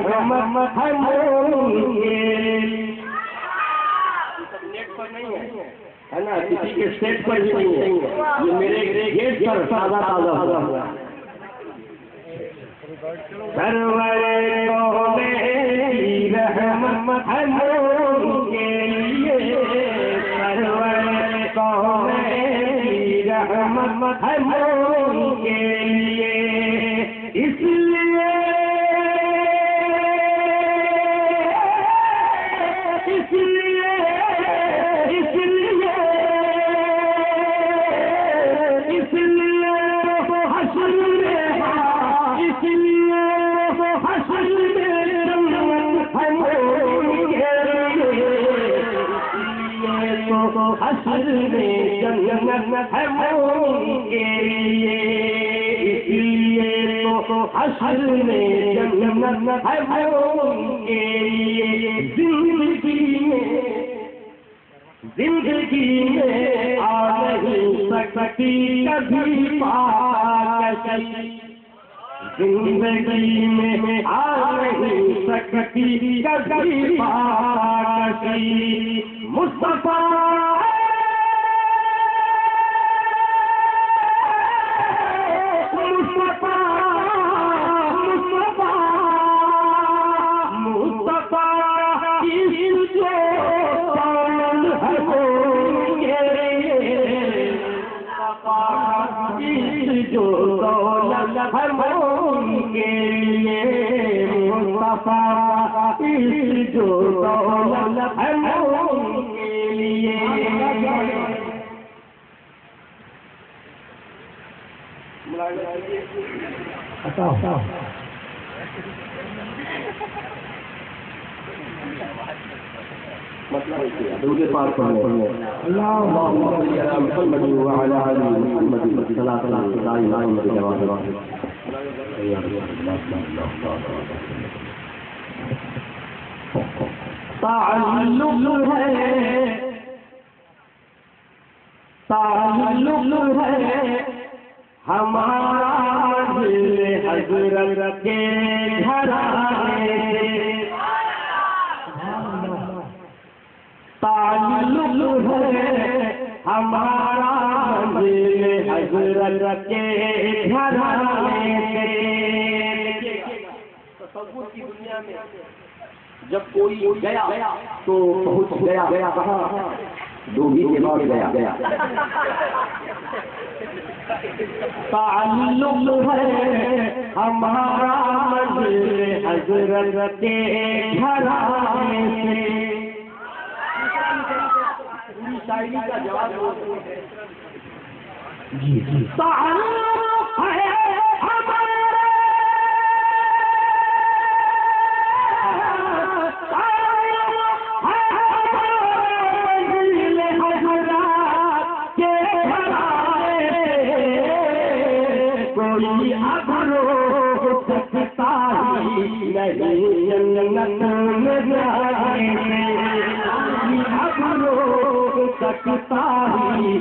रहमत है मोहम्मद। है ना, किसी के स्टेज पर भी नहीं है, ये मेरे गेट पर ताजा ताजा हुआ। सरवरे की रहमत है उनके लिए, सरवरे की रहमत है उनके लिए, इसलिए हश्र में जन्नत है उनके लिए, इसलिए तो हश्र में जन्नत है उनके लिए। जिंदगी में आ नहीं सकती कभी पाकशी, जिंदगी में आ नहीं सकती कभी पाकशी। मुस्तफा जो दौलत है उनके लिए, मुस्तफा जो दौलत है उनके लिए। मतलब दूसरे पास पढ़ने अल्लाह मुहम्मद व अला आलि मुहम्मद सल्लल्लाहु अलैहि ताल्लुक़ है हमारा दिल हज़रत के घराने से, ताल्लुक़ है हमारा दिल हज़रत के घराने से। तसव्वुर की दुनिया में जब कोई गया तो पहुंच गया कहाँ, डूबी के बाद गया। ताल्लुक़ है हमारा दिल हज़रत के घराने से। शायरी का जवाब जी ताल्लुक़ है हमारा, दिल हज़रत के घराने से। कोई अभरो सकता ही नहीं जन्नत में जाने से, सकता ही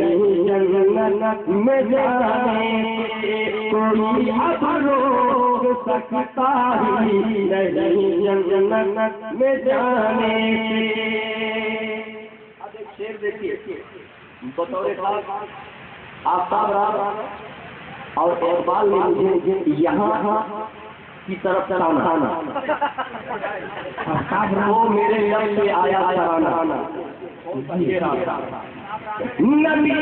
नहीं जन्नत में जाने, कोई अब रोक सकता ही नहीं जन्नत में जाने। अब एक शेर देखिए, बतौर खास आफ्ताब रात और इकबाल ने मुझे यहाँ की तरफ ताना, वो मेरे लब से आया तराना। नबी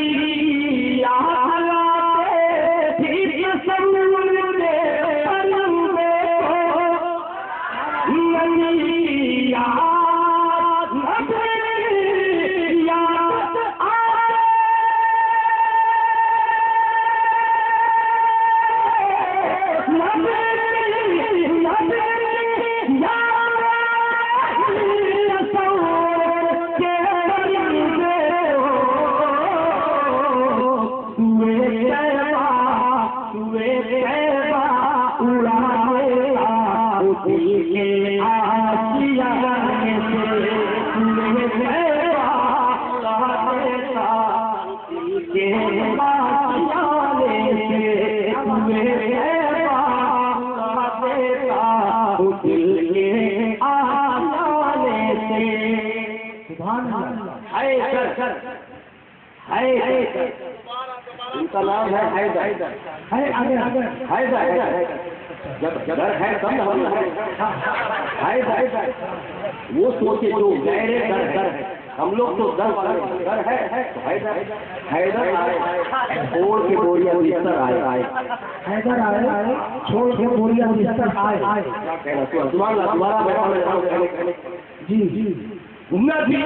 उनका नाम है हैदर। जब डर है तब हम हैदर। वो सोचे जो गहरे डर है, हम लोग तो डर है तो हैदर आए, छोड़ के बोरिया बिस्तर आए, हैदर आए छोड़ के बोरिया बिस्तर आए। क्या कहना तुम्हारा जी नबी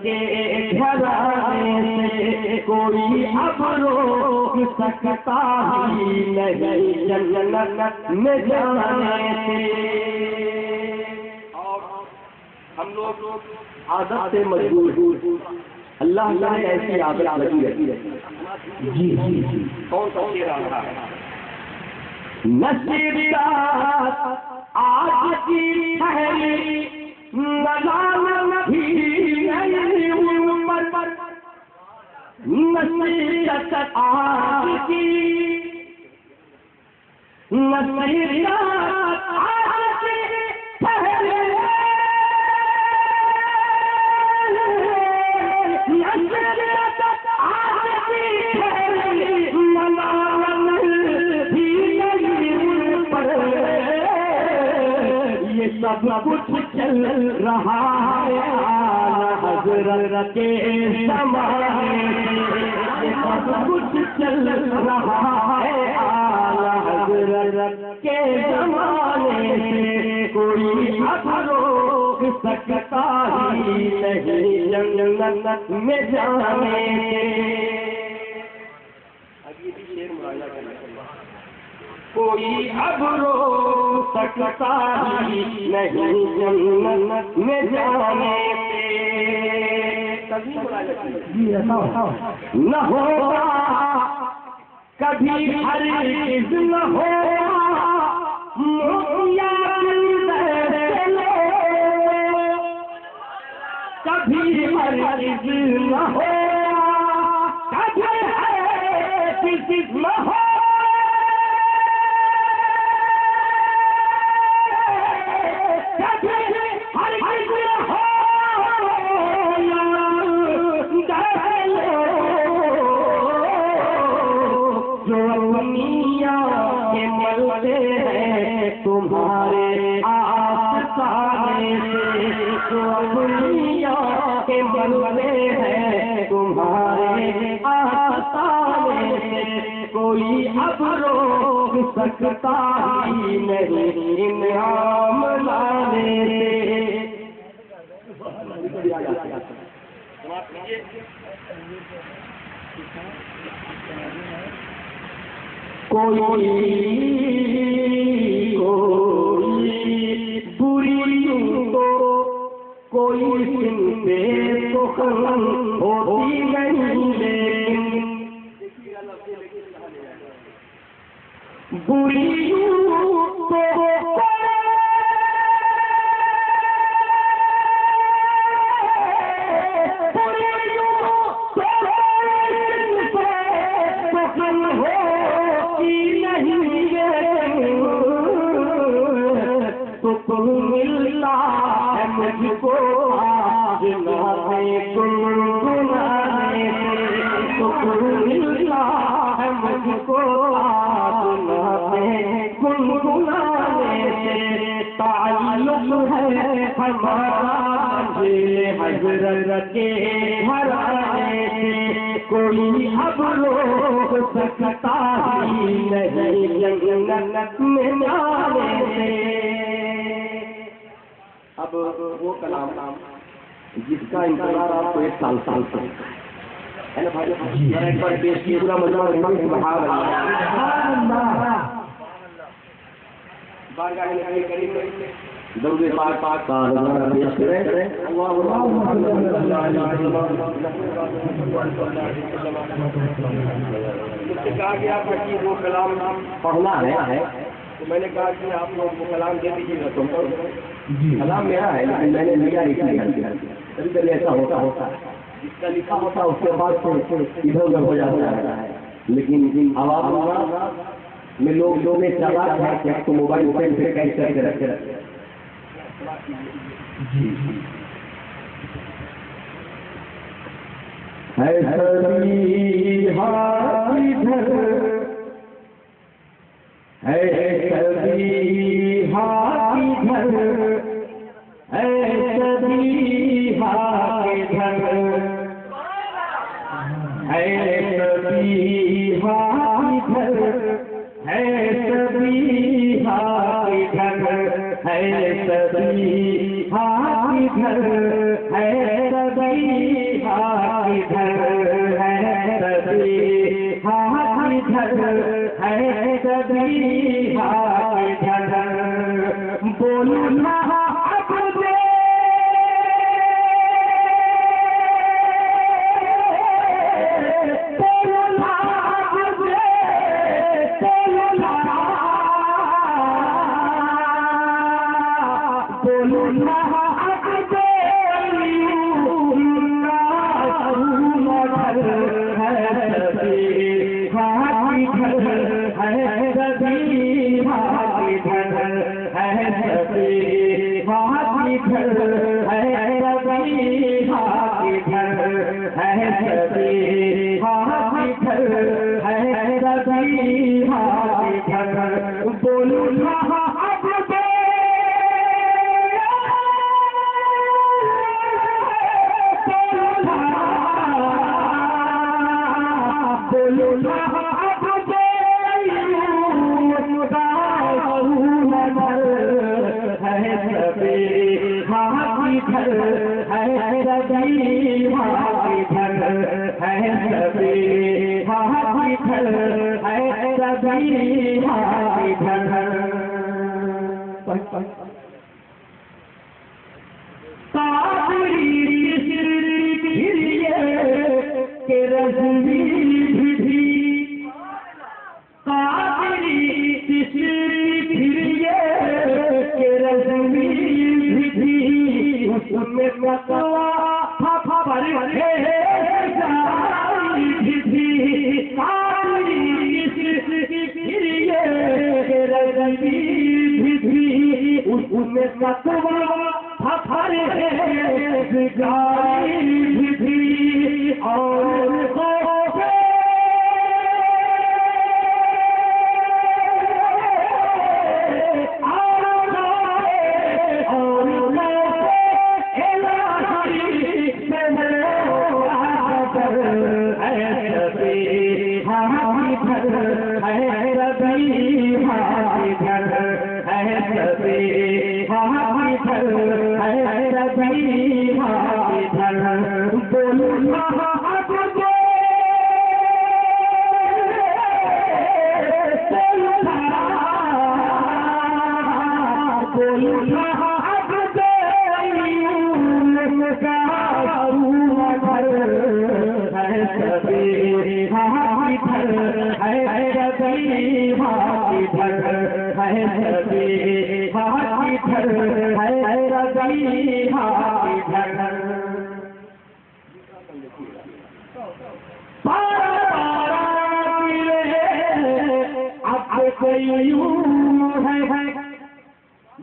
के घराने से कोई अब रोक सकता ही नहीं जन्नत में जाने से। और हम लोग आदत से मजबूर, अल्लाह ने ऐसी आदत लगी रहती है। जी जी जी कौन सा शेर आ रहा है? नसीरात आज की ठहरी नसीहत आज की नसीहत आज की ठहरी नसीहत आज की ठहरी ये सब कुछ चल रहा है हज़रत के ज़माने से, ये सब कुछ चल रहा है हज़रत के ज़माने से। कोई अब रोक सकता ही नहीं जन्नत में जाने से। कोई अब रोक सकता ही नहीं जन्नत में जाने से। न होगा कभी हरगिज़ न होगा मोतिया कभी हरगिज़ न होगा, कभी हरगिज़ न होगा। तुम्हारे आस्ताने से जो दुनिया के मरते हैं, तुम्हारे आस्ताने से कोई अब रोक सकता ही नहीं नाम लाने से। कोई बुरी तो कोई सुनते तो खत्म होती नहीं, लेकिन बुरी तो मिलता है मुझको आज गुनगुनाने से, तो मिलता है मुझको आज गुनगुनाने से। ताल्लुक है हमारा हज़रत के घराने से, कोई अब रोक सकता ही नहीं जन्नत में जाने से। अब वो कलाम जिसका इंतजार आपको 1 साल से है ना भाई, एक बार पेश की पूरा मजमा दरूद पाक का पेश करें। मुझसे कहा गया था कि वो कलाम पढ़ना है, तो मैंने कहा कि आप लोग वो कलाम दे दीजिएगा तुमको। कलाम मेरा है लेकिन मैंने लिखा नहीं, कभी कभी ऐसा होता जिसका लिखा होता उसके बाद इधर उधर हो जाता है, लेकिन आवाज में लोगों ने चाहा है कि आपको मोबाइल पे कैच करके रखे है सभी हाथ इधर, है सभी हाथ इधर, है सभी हाथ इधर, है सभी हाथ इधर, है सभी हाथ इधर, है सभी हाथ इधर, है सभी हाथ इधर, है सभी हाथ इधर, है सभी हाथ इधर। बोलो ना अब दे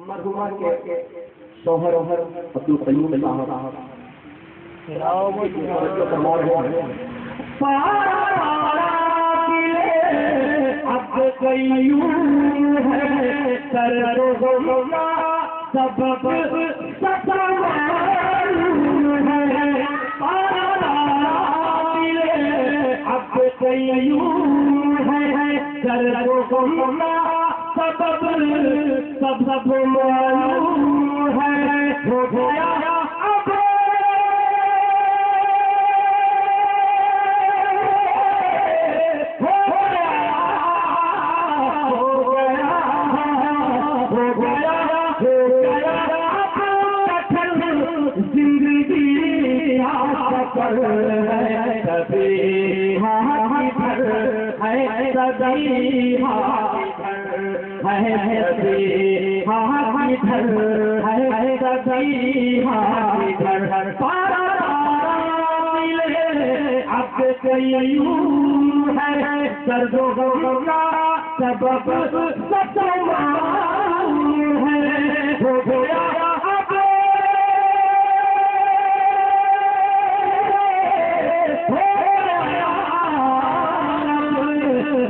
मरहुमा के शौहर अब्दुल कयूम साहब अब कयूम है सबक अब कयूम है सब मालूम है हो गया अब दर्दो का सबब सब मालूम है हो गया अब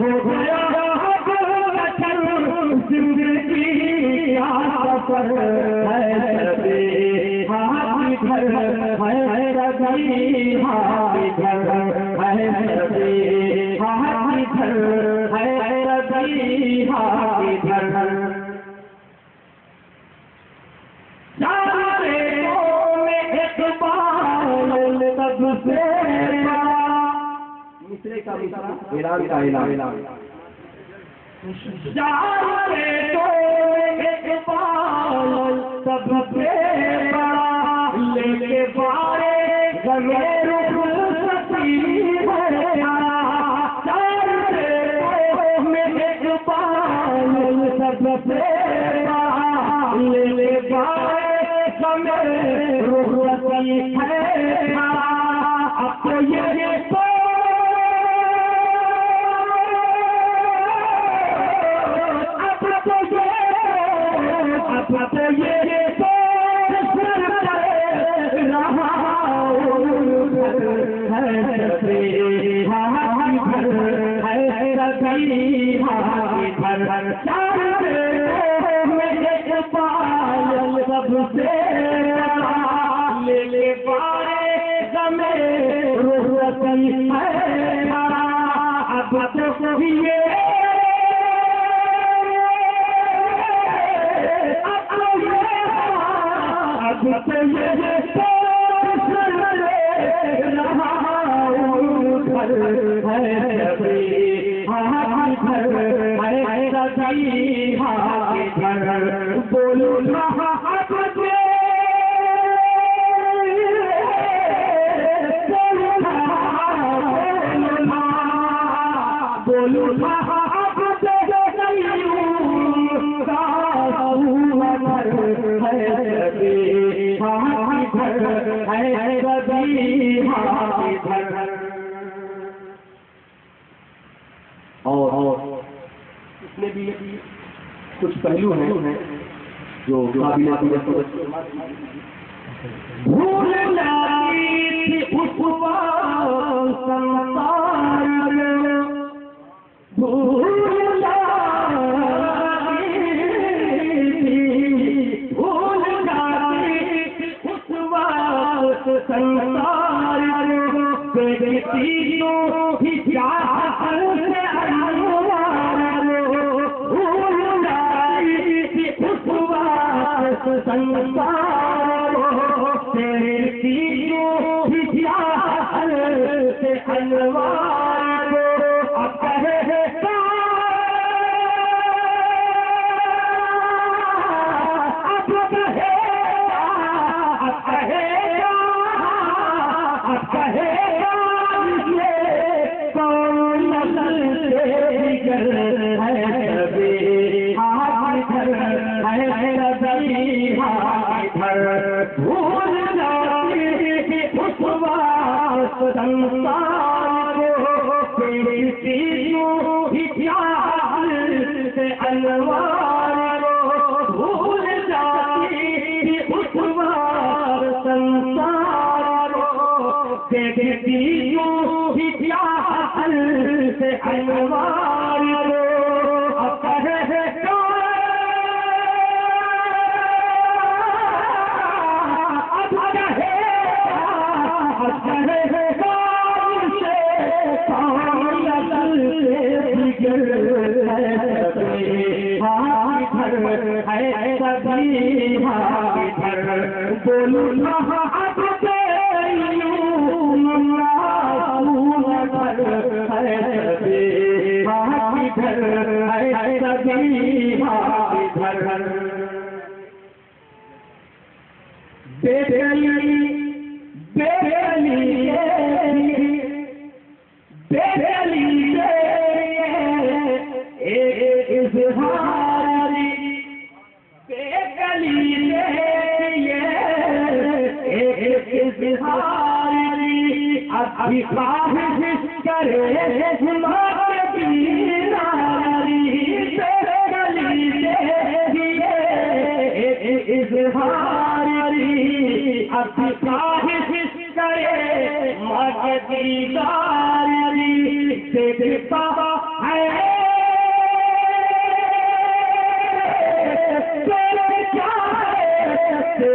हो गया अब जिंदगी पर मिसरे का ईरान का ऐलान सबसे बड़ा लेके बारे और इसमें भी कुछ पहलू हैं जो काबिल भूल जाती उसवा संसार भूल जाती उसवा संसार बेटी तो ही संसार तेरी से अलवार अब कहेगा अब कहेगा अब कहेगा अब कहेगा ये कौन नस्ल से बिगड़ है भूल जाती उसवास संसार तेरी से अलवार भूल जाती उसवास संसार तेरी से अलवार अब कहेगा हाँ है सभी हाथर बोलू अब अभी ख्वाहिश करे मात की नारी गली से इजहारी अभी ख्वाहिश करे मात की नारी देखता है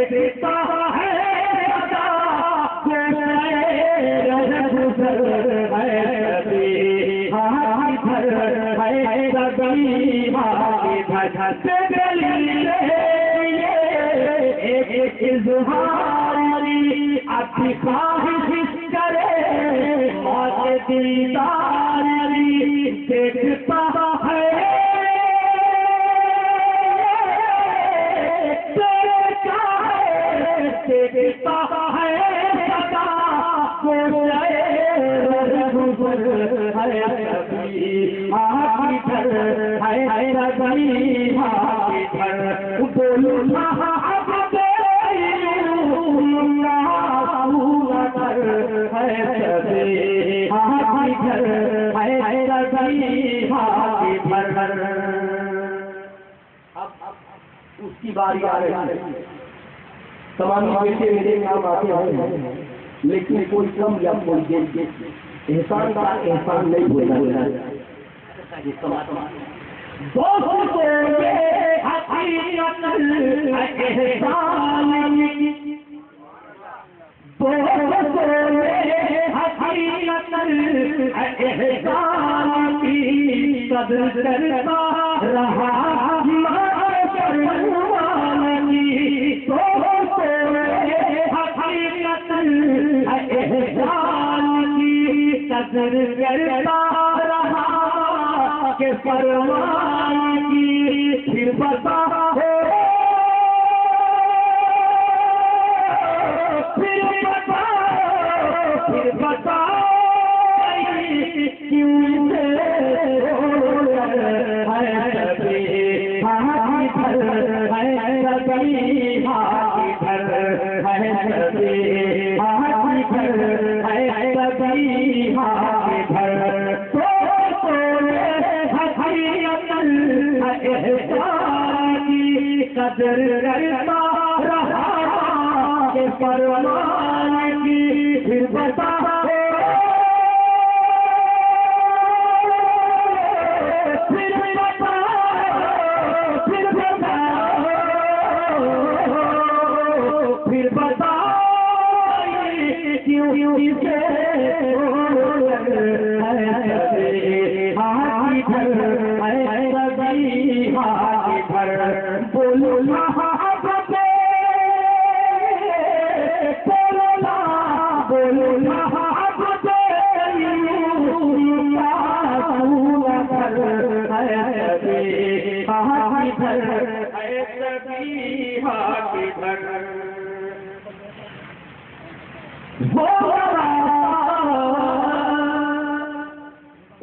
देखता है इज़हारी अभी ख्वाहिश करे मौत दीदारी देखता है देखता है सदा उसकी बारी आ रही है। तमाम बेटे मेरे काम आते हैं, लेकिन कोई कम या कोई देर एहसान का एहसान नहीं बोलना है। के परवान की फिर बता फिर बता क्यों कदर करता रहा के परवान की फिर बता फिर बता क्यों इसे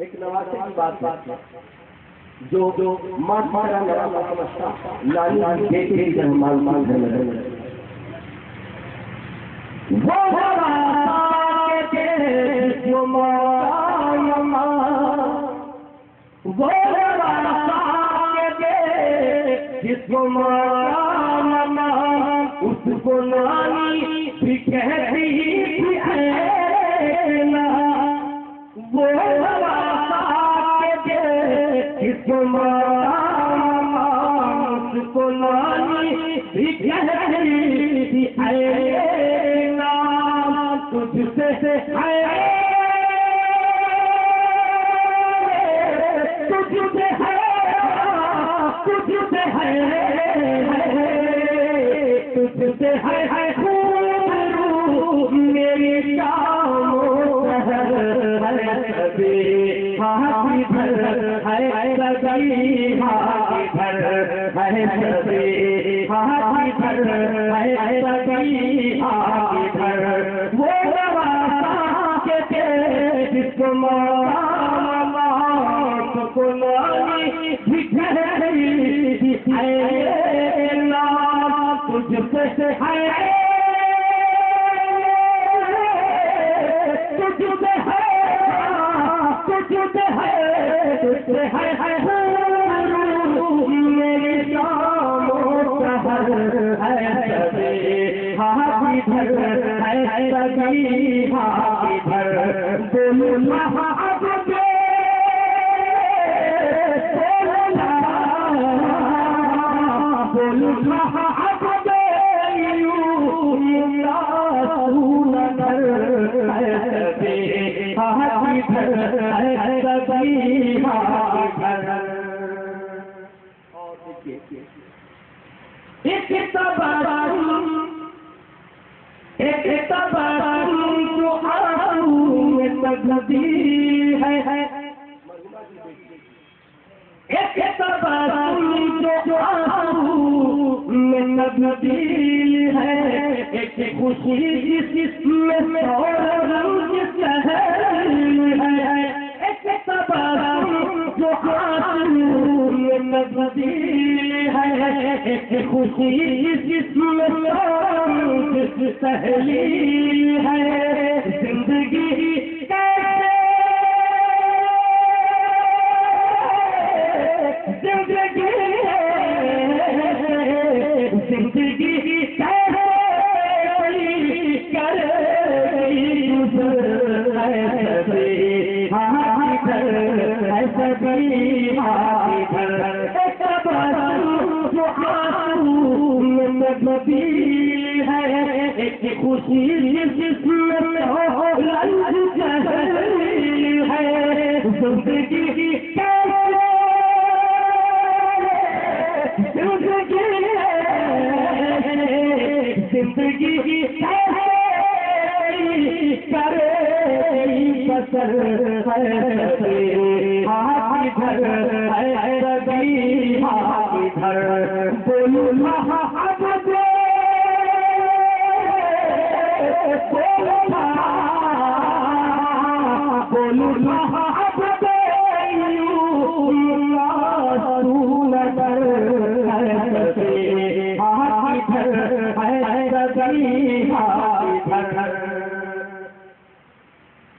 एक नवासे की बात जो मारा लड़ा समझता लाली बेटे की माल घर में जिसको मारा उसको नानी भी कहती है ना वो जिसको मारा उसको नानी भी कहती है ना तुझसे है तुझसे है तुझसे है खूब मेरी शामो सहर है सभी हाथी भर है सभी हाथी भर है सभी हाथी भर है सभी हाथी भर वो नवासा के जिसको को नानी भिखरी है नाम तुझसे है तुझसे है तुझसे है तुझसे है मेरी शामो सहर है सभी हाथी भर है सभी हाथी भर बोलो नदी है एक जो आंसू में नदी है एक खुशी जिसमें रंग है एक जो आंसू में नदी है एक खुशी जिसमें रंग सहली है जिंदगी नदी है एक खुशी जिसमें है जिंदगी जिंदगी करे बसर है हाथी भर है सभी हाथी भर बोलो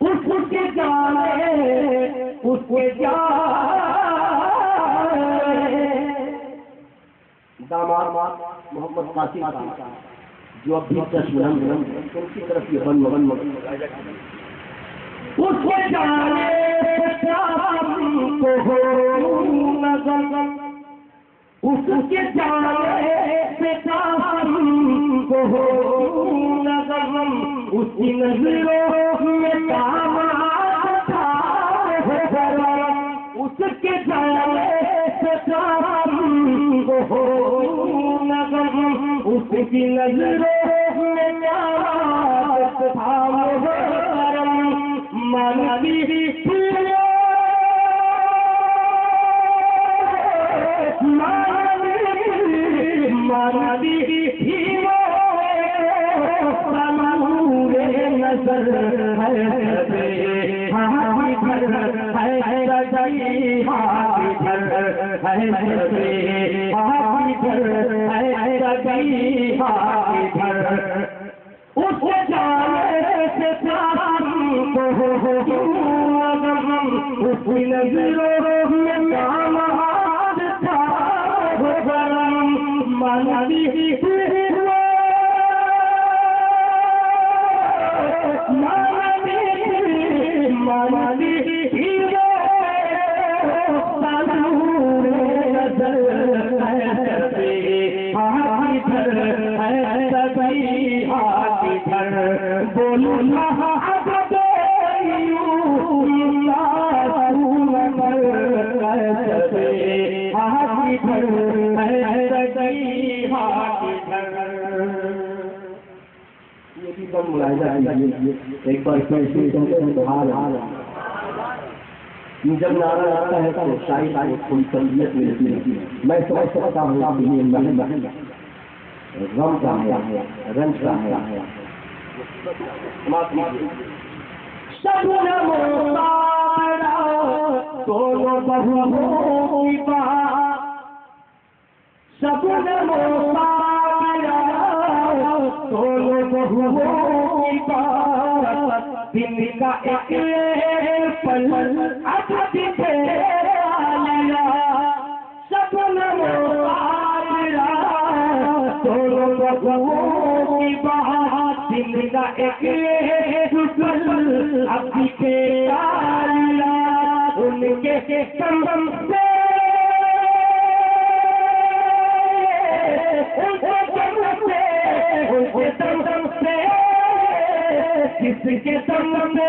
उसके जाने उसके दामाद मोहम्मद कासिम साहब जो अब भी उनकी तरफ ये बन उसके जाने को हो नजर उसके जाने को हो नजर उसकी नजरों में काम था उसके जाने को हो नजर उसकी नजरों में काम था मानवी नजर है हाथी भर है सभी हाथी भर है हाथी भर है सभी हाथी भर उसके जाने से को हो उसकी नजरों में काम था मानवी बोलो हाथी भर कम मुलायजा कीजिए। एक बार कैसे कहते हैं हाल जब नारा आता है तो शायद थोड़ी तरबियत मिलती है। मैं समझ सकता हूँ गम का है, रंज का है। दोनों बहुओं की बात, सबने मोसाया दोनों बहुओं की बात, दिन का एक पल अभी लिया, सबने मोसाया दोनों बहुओं की बात, दिन का एक पल अभी लिया, उनके संगम से जिसके संगम से जिसके संगम से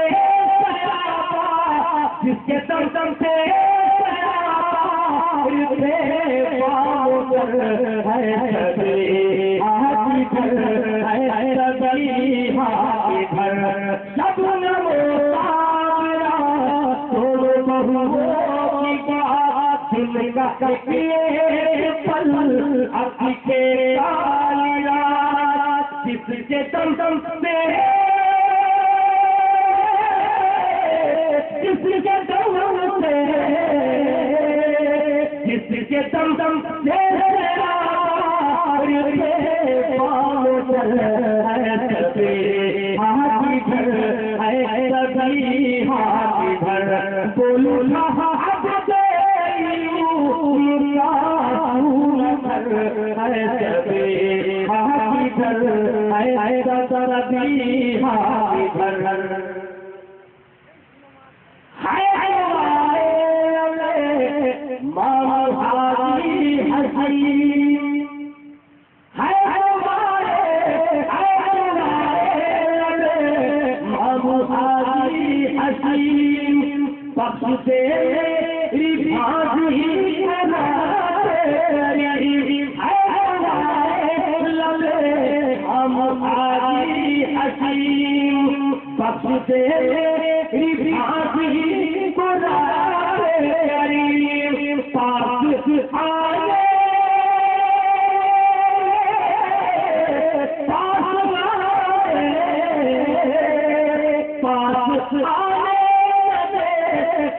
जिसके दम से जिसके दम से बोलो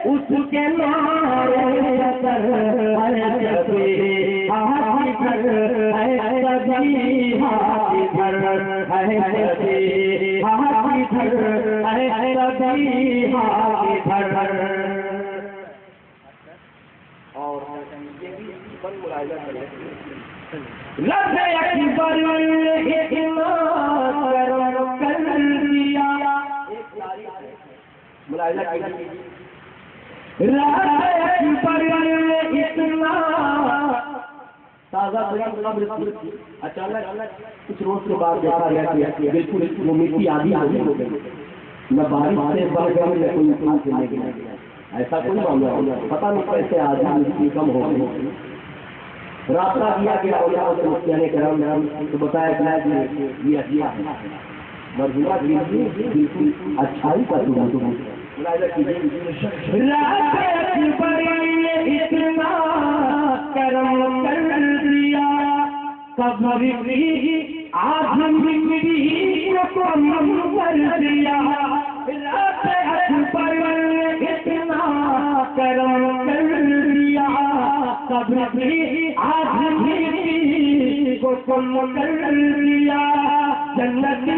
उसके नारे अचानक कुछ रोज के बाद देखा गया कि बिल्कुल वो मिट्टी आधी आधी हो गई, न बारिश से बढ़ गई न कोई उठान से ले गया। ऐसा कोई मामला होगा, पता नहीं कैसे आधी मिट्टी कम हो गई। रास्ता दिया गया तो बताया गया कि मरजुआ बिल्कुल अच्छाई का इतना करम कर दिया कभी आज को कर दिया इतना करम कर दिया कभी आज को कम कर दिया जन्नती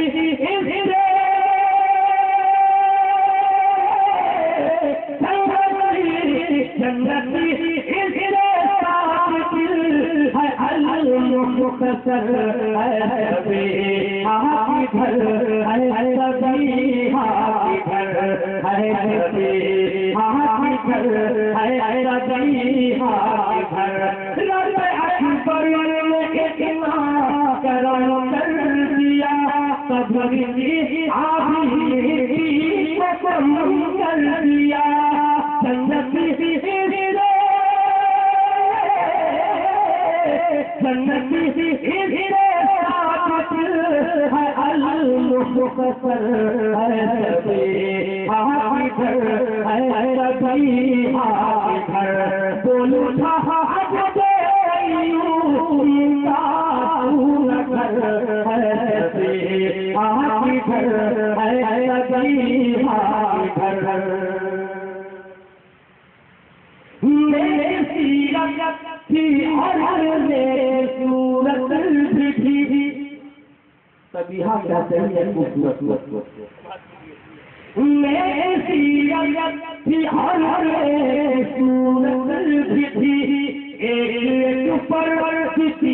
मुख्तसर मुख्तसर है से हाथी घर है रबी हाथी घर बोलू साहब दे इनका पूरा घर है से हाथी घर है रबी हाथी घर मेरे सीरत थी हर मेरे सूरत थी तभी हम कहते हैं खूबसूरत मेरे सीरत थी हर मेरे सूरत थी एक पर किसी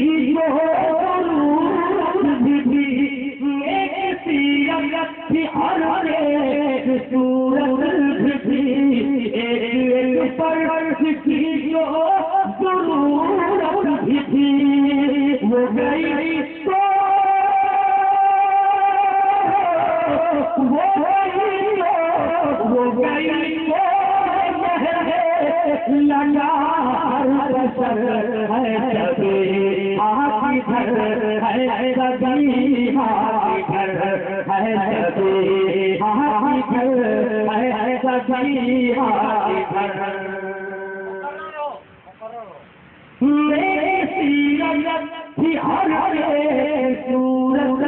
एक सीरत थी हर मेरे सूरत थी एक पर किसी वो गई तो वो गई लगा है हाथी घर है रबी हाथी घर है हाथी घर है रबी हाथी घर मेरे सीरत थी हर सूरत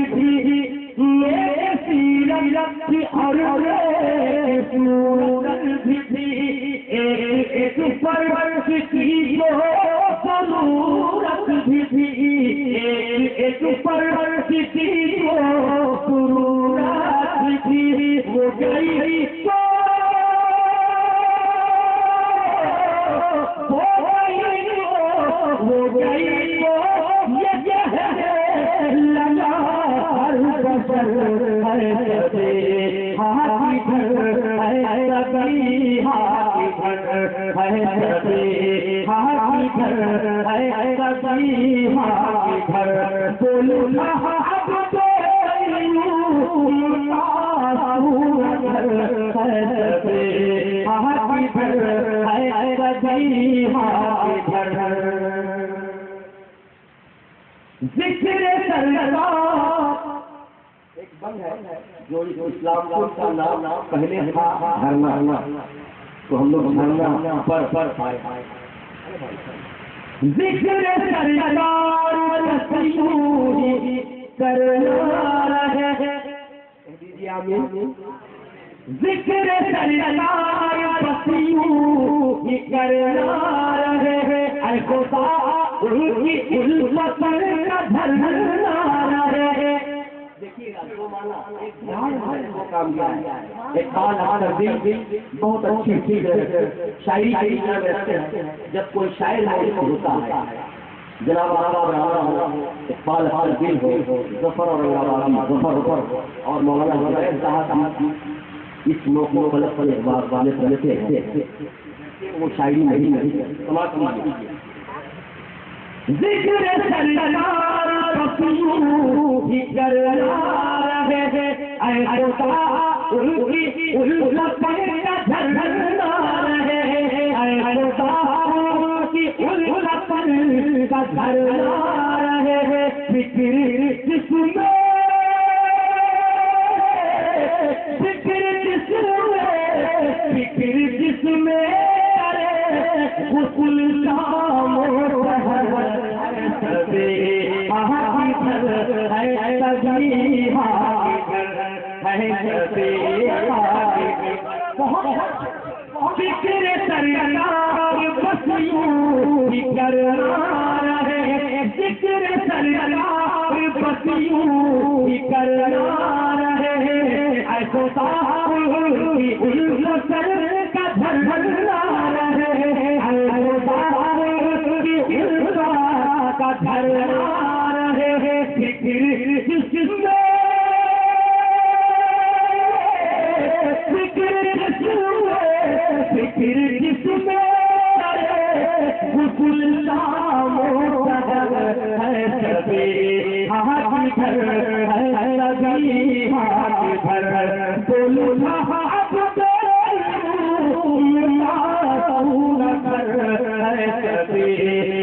थी मेरे सीरत थी हर सूरत थी एक पर किसी सूरत थी एक पर किसी सूरत थी वो गई वो गई लगा हाथी घर है रबी हाथी घर है हाथी घर है रबी हाथी घर बोलू साहब दे हाथी घर है रबी हाथी घर जिक्र सरकार एक बंद है जो इस्लाम का नाम पहले था धरना तो हम लोग धरना पर पाए जिक्र सरकार करना रहे दीजिए आमीन जिक्र सरकार करना रहे ऐसा उनकी उल्फत का धरना रहे देखिएगा जो माना एक ध्यान है वो काम किया है एक बात हमारा दिल बहुत अच्छी चीज है शायरी करते हैं जब कोई शायर होता है जनाब इकबाल हाल दिल हो जफर और जफर और मौलाना साहब इस लोक में गलत वाले लेते हैं वो शायरी नहीं समाज जिक्र सरकार रसूल करना रहे ऐसा उनकी उल्फत का धरना रहे ऐसा उनकी उल्फत का धरना रहे फिक्र जिसमें फिक्र जिसमें उकुल काम फिक्र सरकार बसियूं करना रहे जिक्र सरकार बसियूं करना रहे ऐसा का धरना रहे का धरना रहे फिक्र जिसमें फिक्र जिसमें हाथी घर है रबी हाथी घर बोलो साहब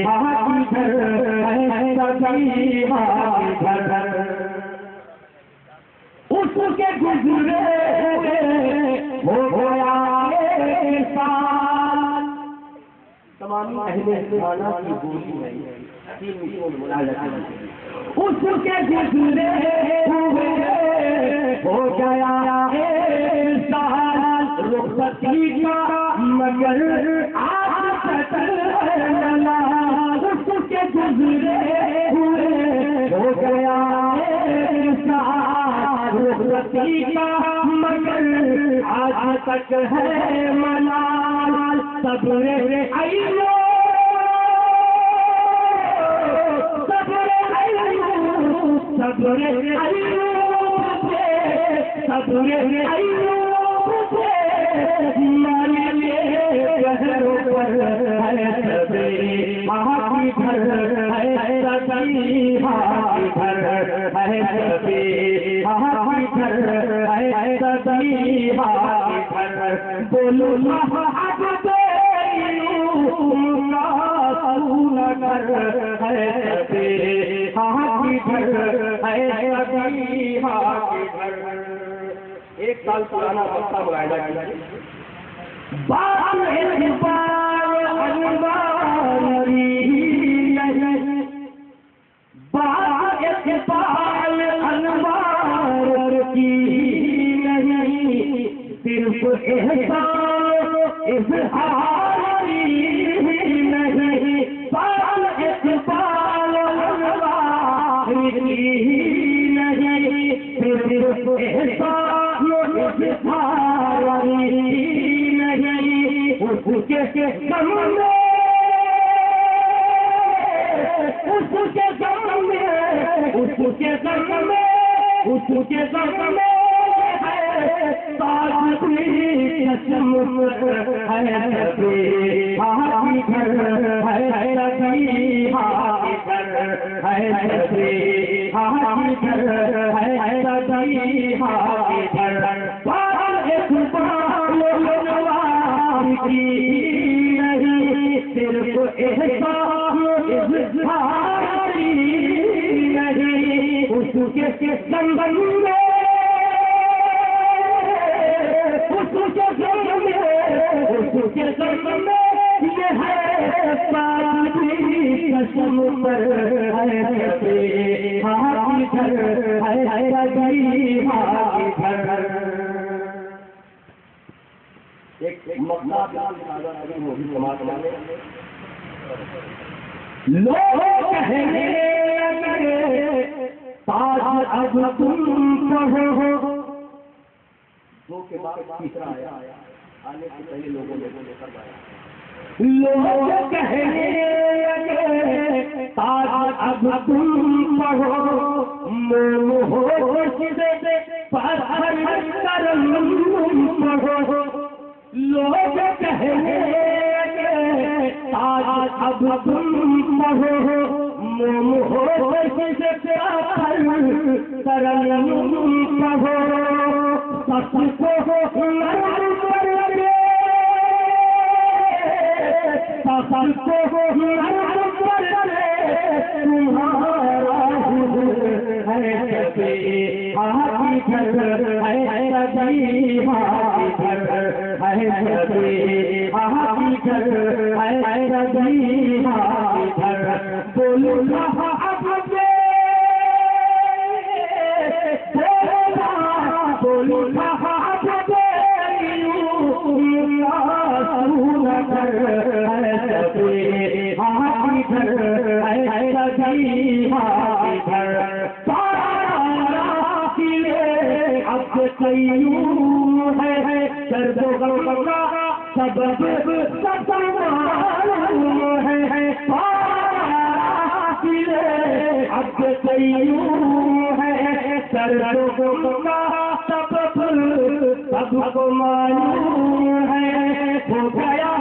हाथी घर है रबी हाथी घर उसके गुजरे हो गया साल। तमाम अहले खाना की बोली है, उसके गुजरे हुए हो गया साल। रुखसती का मगर आज तक लला, उसके गुजरे हुए हो गया साल। रुखसती का मगर आज तक है मलाल। सब्र अय्यो सब्र अय्यूब मालिके कहरों पर है सभी हाथी भर है सभी हाथी भर है सभी हाथी भर है सभी हाथी भर। बोलो अब नगर है सभी हाथी भर है सभी हाथी भर। एक साल पुराना बस्ता बुलाया गया, बाल इकबाल अनवारी नहीं, बाल इकबाल अनवार की नहीं, सिर्फ एहसान इज़हारी नहीं। बाल इकबाल अनवार की नहीं, सिर्फ एहसान इज़हारी नहीं। उसके गम में उसके गम में उसके गम में उसके गम में है ताज़ी कसम है सभी हाथी भर है सभी हाथी भर है सभी हाथी भर है सभी हाथी भर। बाल इकबाल की नहीं, सिर्फ एहसान इज़हारी नहीं। उसके संबंध में उसके संबंध में उसके संबंध में ये है सारी कसम पर है सभी हाथी भर है सभी हाथी भर। एक मक्का समाज वाले लोग कहने लगे ताज अब तुम पढ़ो। दो के बाद तीसरा आया, आने से पहले लोगों ने करवाया। लोग कहने लगे ताज अब तुम पढ़ो, मोह हो से पत्थर करम पढ़ो। लोग कहने लगे ताज अब तुम पढ़ो, मोम हो से पत्थर करम पढ़ो। सबको नरम कर लगे सबको नरम कर लगे तुम्हारा है सभी हाथी भर है सभी हाथी भर है सभी हाथी भर है सभी हाथी भर। बोलो अब बोलो नगर है सभी हाथी भर है सभी हाथी भर। अब कयूं है दर्दो गम का सबब है। अब कयूं है दर्दो गम का सबब सबको मालूम है। हो गया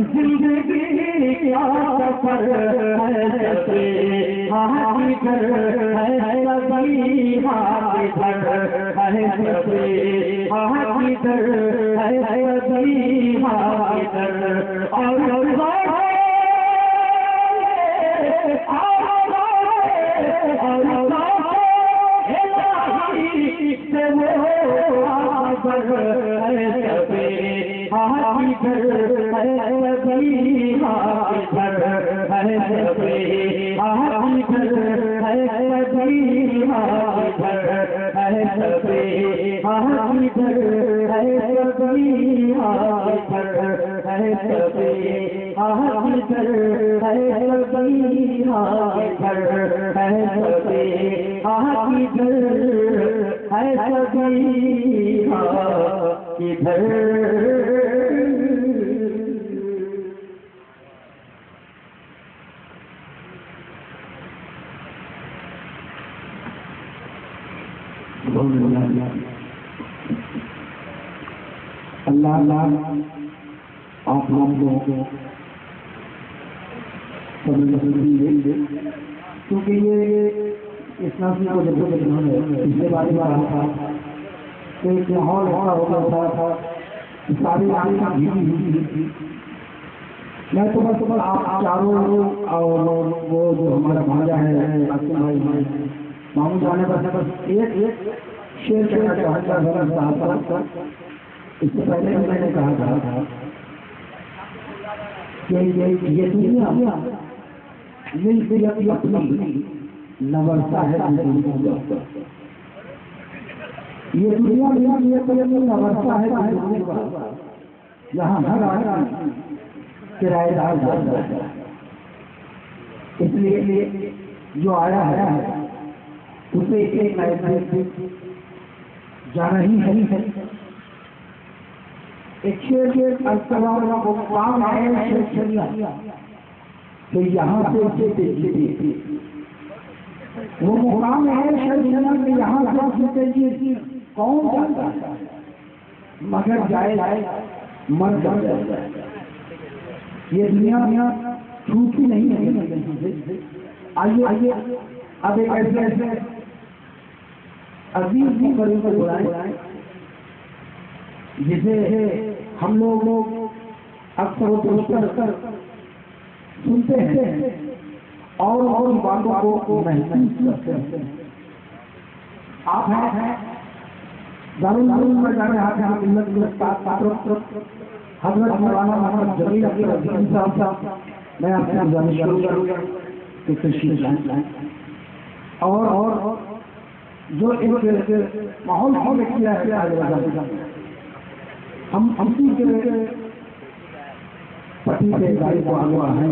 जिंदगी क्या सफर है हाथी भर है सभी हाँ किधर है सभी हाँ किधर है सभी हाँ किधर और अल्लाह आप लोगों को क्योंकि ये इस नाम को जब पिछले बार रहा था तो एक माहौल ऐसा हो गया था सारी आंखें भीगी थी। मैं तो बस आप चारों और वो जो हमारा भाजा है भाई मामू जाने बस एक शेर कहना चाहता। इससे पहले भी मैंने कहा था कि ये दुनिया अपनी नवर्सा है। ये दुनिया नवर्सा है यहाँ हर आदमी किराएदार जाता है। इसलिए जो आया है उसे एक लाइफ जाना ही है। एक शेर के मुकाम है तो यहाँ से वो मुकाम है शरीया के यहाँ से कौन जाता है मगर जाए मर जाए। ये दुनिया छूटी नहीं है। आइए अब एक ऐसे अजीब भी करीब को बुलाएं जिसे हम लोग अक्सर कर सुनते हैं और बातों को महसूस करते हैं। आप हैं दारुल में जाने आते हैं मिलत हजरत मौलाना मोहम्मद जमील अब्दुल साहब मैं आपसे गुजारिश करूंगा कि तशरीफ लाएं और जो एक माहौल किया है हम के पति से गाड़ी को आगे हैं